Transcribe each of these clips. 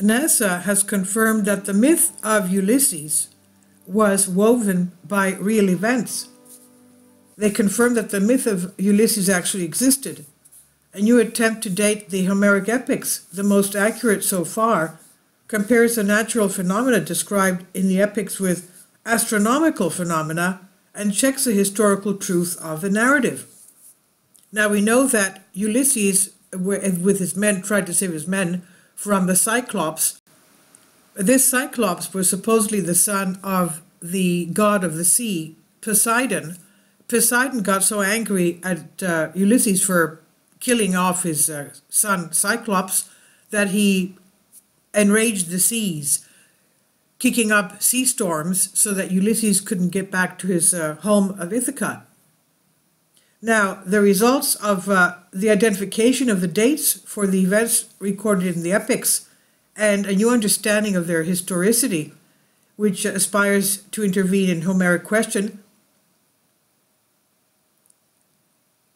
NASA has confirmed that the myth of Ulysses was woven by real events. They confirmed that the myth of Ulysses actually existed. A new attempt to date the Homeric epics, the most accurate so far, compares the natural phenomena described in the epics with astronomical phenomena and checks the historical truth of the narrative. Now we know that Ulysses, with his men, tried to save his men from the Cyclops. This Cyclops was supposedly the son of the god of the sea, Poseidon. Poseidon got so angry at Ulysses for killing off his son Cyclops that he enraged the seas, kicking up sea storms so that Ulysses couldn't get back to his home of Ithaca. Now, the results of the identification of the dates for the events recorded in the epics and a new understanding of their historicity, which aspires to intervene in Homeric question.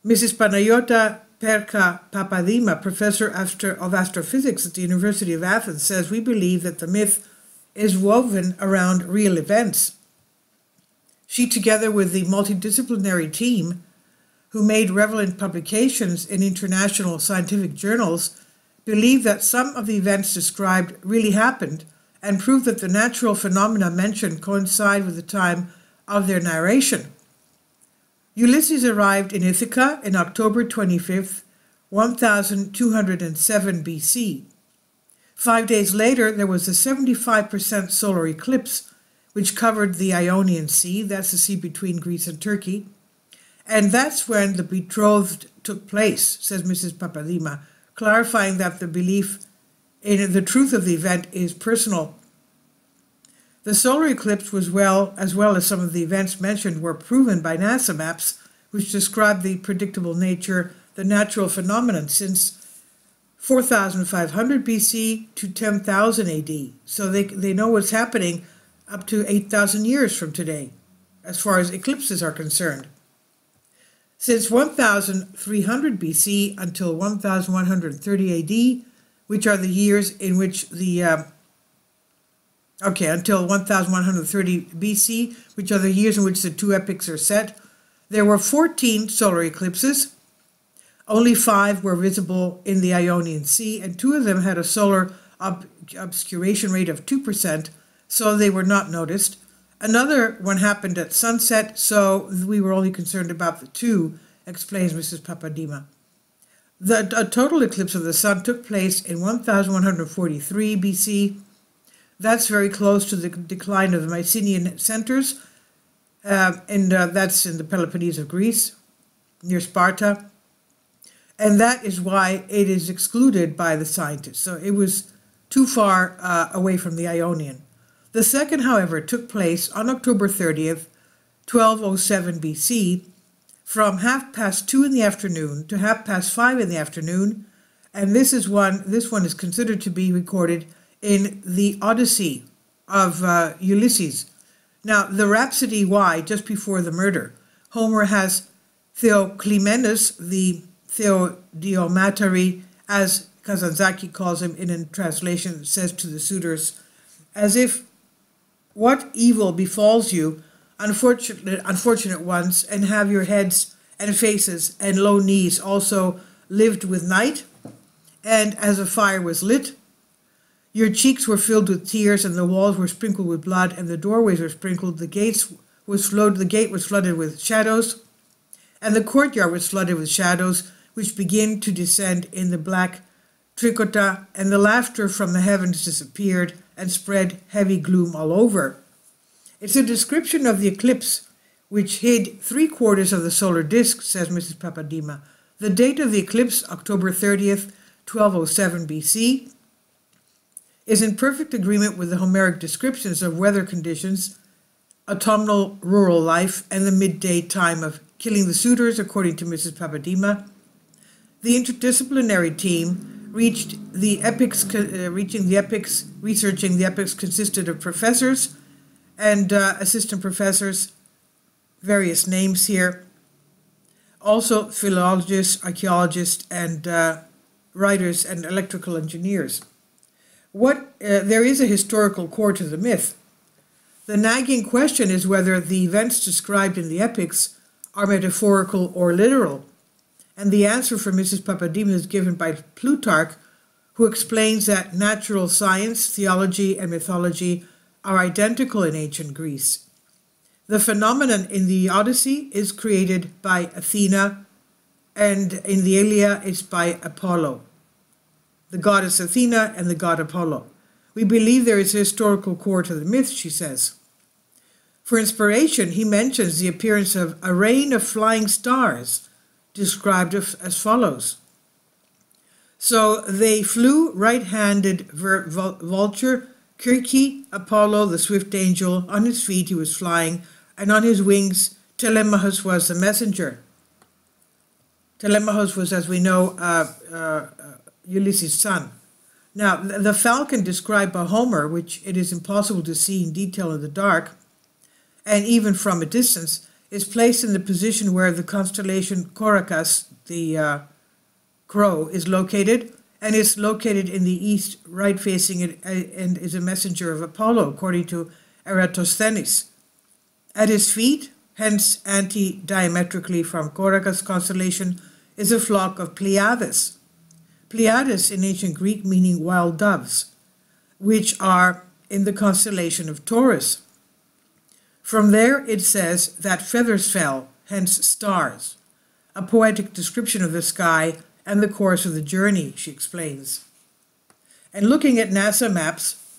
Mrs. Panayota Perka Papadima, professor of astrophysics at the University of Athens, says, "We believe that the myth is woven around real events." She, together with the multidisciplinary team who made relevant publications in international scientific journals, believe that some of the events described really happened and prove that the natural phenomena mentioned coincide with the time of their narration. Ulysses arrived in Ithaca in October 25th, 1207 BC. 5 days later, there was a 75% solar eclipse, which covered the Ionian Sea, that's the sea between Greece and Turkey, and that's when the betrothed took place, says Mrs. Papadima, clarifying that the belief in the truth of the event is personal. The solar eclipse was as well as some of the events mentioned, were proven by NASA maps, which describe the predictable nature, the natural phenomenon since 4,500 BC to 10,000 AD. So they know what's happening up to 8,000 years from today, as far as eclipses are concerned. Since 1300 BC until 1130 AD, which are the years in which until 1130 BC, which are the years in which the two epics are set, there were 14 solar eclipses. Only 5 were visible in the Ionian Sea, and 2 of them had a solar obscuration rate of 2%, so they were not noticed. Another one happened at sunset, so we were only concerned about the 2, explains Mrs. Papadima. A total eclipse of the sun took place in 1143 BC. That's very close to the decline of the Mycenaean centers, and that's in the Peloponnese of Greece, near Sparta. And that is why it is excluded by the scientists. So it was too far away from the Ionian. The second, however, took place on October 30th, 1207 BC, from 2:30 in the afternoon to 5:30 in the afternoon, and this one is considered to be recorded in the Odyssey of Ulysses. Now, the Rhapsody Why, just before the murder, Homer has Theoclymenus, the Theodiomatary, as Kazanzaki calls him in a translation, says to the suitors, as if, "What evil befalls you, unfortunate ones, and have your heads and faces and low knees also lived with night? And as a fire was lit, your cheeks were filled with tears, and the walls were sprinkled with blood, and the doorways were sprinkled, the gate was flooded with shadows, and the courtyard was flooded with shadows, which begin to descend in the black tricota, and the laughter from the heavens disappeared and spread heavy gloom all over." It's a description of the eclipse, which hid 3/4 of the solar disk, says Mrs. Papadima. The date of the eclipse, October 30th, 1207 BC, is in perfect agreement with the Homeric descriptions of weather conditions, autumnal rural life, and the midday time of killing the suitors, according to Mrs. Papadima. The interdisciplinary team researching the epics consisted of professors and assistant professors, various names here, also philologists, archaeologists, and writers and electrical engineers. There is a historical core to the myth. The nagging question is whether the events described in the epics are metaphorical or literal, and the answer from Mrs. Papadimou is given by Plutarch, who explains that natural science, theology, and mythology are identical in ancient Greece. The phenomenon in the Odyssey is created by Athena, and in the Iliad it's by Apollo, the goddess Athena and the god Apollo. We believe there is a historical core to the myth, she says. For inspiration, he mentions the appearance of a rain of flying stars, described as follows. So they flew right-handed vulture, Kirki, Apollo, the swift angel. On his feet he was flying, and on his wings Telemachus was the messenger. Telemachus was, as we know, Ulysses' son. Now, the falcon described by Homer, which it is impossible to see in detail in the dark, and even from a distance, is placed in the position where the constellation Corycus, the crow, is located, and is located in the east, right facing it, and is a messenger of Apollo, according to Eratosthenes. At his feet, hence anti-diametrically from Corycus constellation, is a flock of Pleiades. Pleiades in ancient Greek meaning wild doves, which are in the constellation of Taurus. From there it says that feathers fell, hence stars, a poetic description of the sky and the course of the journey, she explains. And looking at NASA maps,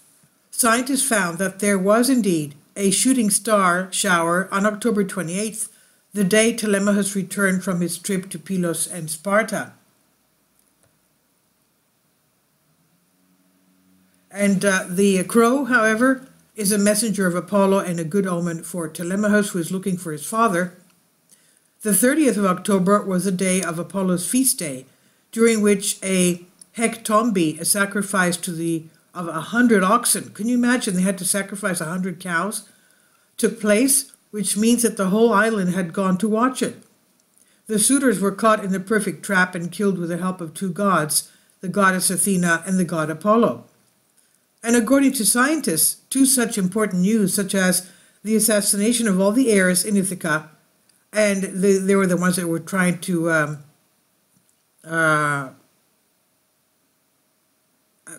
scientists found that there was indeed a shooting star shower on October 28th, the day Telemachus returned from his trip to Pylos and Sparta. And the crow, however, is a messenger of Apollo and a good omen for Telemachus, who is looking for his father. The 30th of October was the day of Apollo's feast day, during which a hektombe, a sacrifice of 100 oxen, can you imagine they had to sacrifice 100 cows, took place, which means that the whole island had gone to watch it. The suitors were caught in the perfect trap and killed with the help of two gods, the goddess Athena and the god Apollo. And according to scientists, two such important news, such as the assassination of all the heirs in Ithaca, and they were the ones that were trying to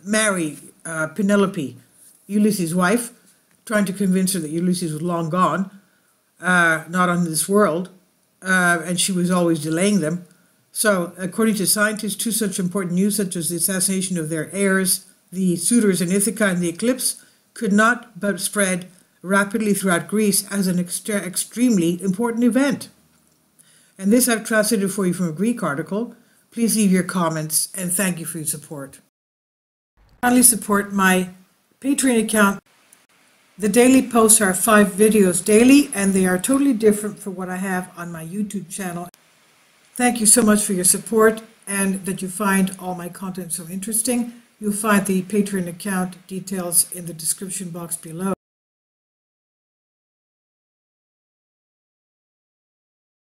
marry Penelope, Ulysses' wife, trying to convince her that Ulysses was long gone, not on this world, and she was always delaying them. So, according to scientists, two such important news, such as the assassination of their heirs, the suitors in Ithaca, and the eclipse, could not but spread rapidly throughout Greece as an extremely important event. And this I've translated for you from a Greek article. Please leave your comments, and thank you for your support. Kindly support my Patreon account. The daily posts are 5 videos daily, and they are totally different from what I have on my YouTube channel. Thank you so much for your support, and that you find all my content so interesting. You'll find the Patreon account details in the description box below.